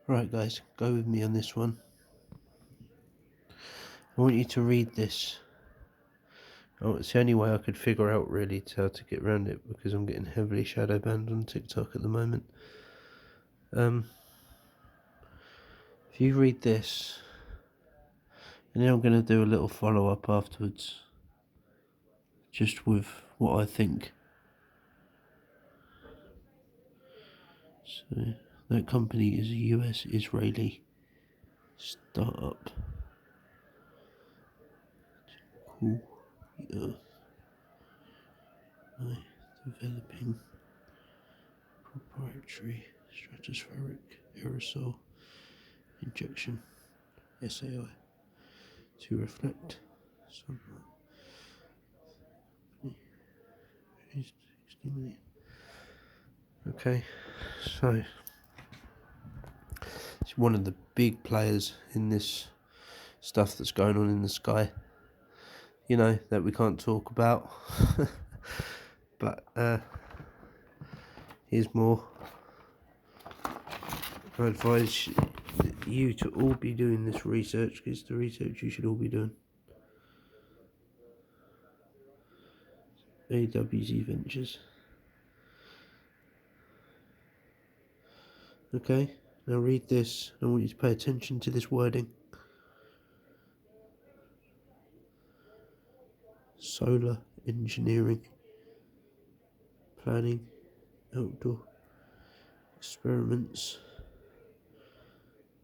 Right guys, go with me on this one. I want you to read this. Oh, it's the only way I could figure out really how to get around it, because I'm getting heavily shadow banned on TikTok at the moment. If you read this, and then I'm going to do a little follow up afterwards, just with what I think. So that company is a US Israeli startup. Cool the Earth by developing proprietary stratospheric aerosol injection SAI to reflect sunlight. 60 million. Okay, so it's one of the big players in this stuff that's going on in the sky, you know, that we can't talk about. But here's more. I advise you to all be doing this research, because it's the research you should all be doing. AWZ Ventures. Okay, now read this. I want you to pay attention to this wording. Solar engineering, planning, outdoor experiments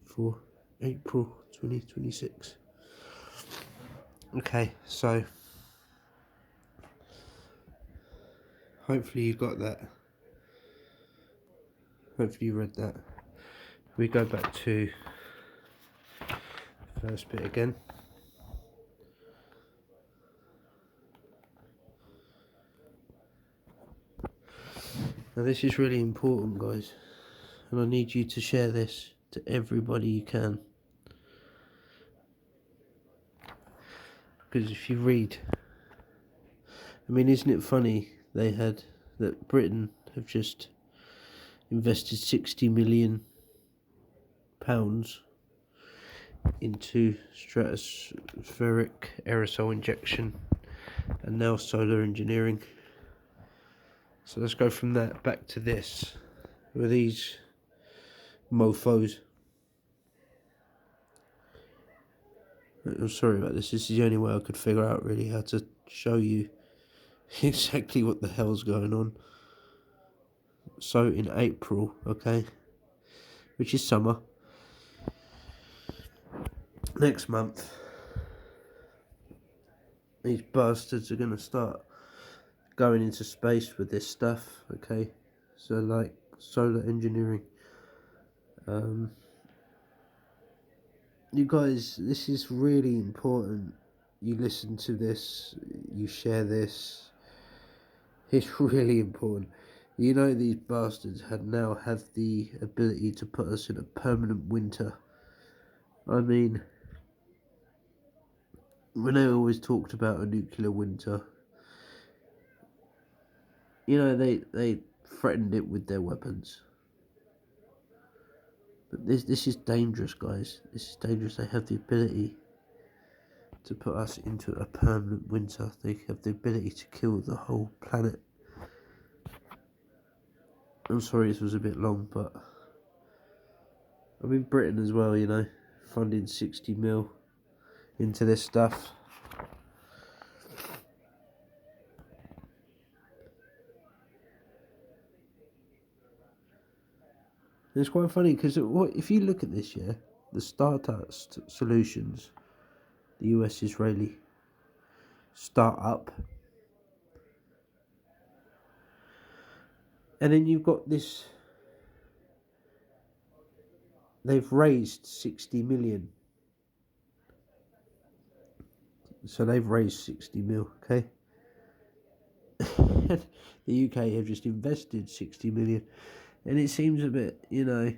for April 2026. Okay, so hopefully you got that. Hopefully you read that. We go back to the first bit again. Now this is really important, guys, and I need you to share this to everybody you can. Because if you read, I mean, isn't it funny that Britain have just invested £60 million into stratospheric aerosol injection and now solar engineering. So let's go from that back to this, with these mofos. I'm sorry about this. This is the only way I could figure out really how to show you exactly what the hell's going on. So in April, okay, which is summer, next month, these bastards are going to start going into space with this stuff, okay? So like solar engineering. You guys, this is really important. You listen to this, you share this. It's really important. You know, these bastards now have the ability to put us in a permanent winter. I mean, when they always talked about a nuclear winter, you know, they threatened it with their weapons. But this is dangerous, guys. This is dangerous. They have the ability to put us into a permanent winter. They have the ability to kill the whole planet. I'm sorry this was a bit long, but I mean, Britain as well, you know, funding 60 mil into this stuff. It's quite funny because if you look at this, yeah, the Stardust Solutions, the US Israeli startup, and then you've got this, they've raised 60 million. So they've raised 60 mil, okay? The UK have just invested 60 million. And it seems a bit, you know,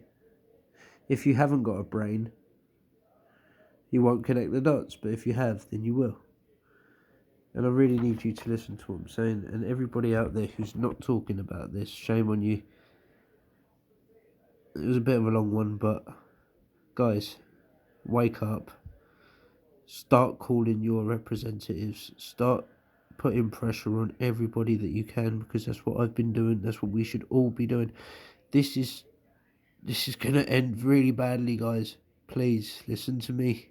if you haven't got a brain, you won't connect the dots. But if you have, then you will. And I really need you to listen to what I'm saying. And everybody out there who's not talking about this, shame on you. It was a bit of a long one, but Guys, wake up. Start calling your representatives. Start putting pressure on everybody that you can, because that's what I've been doing. That's what we should all be doing. This is gonna end really badly, guys. Please listen to me.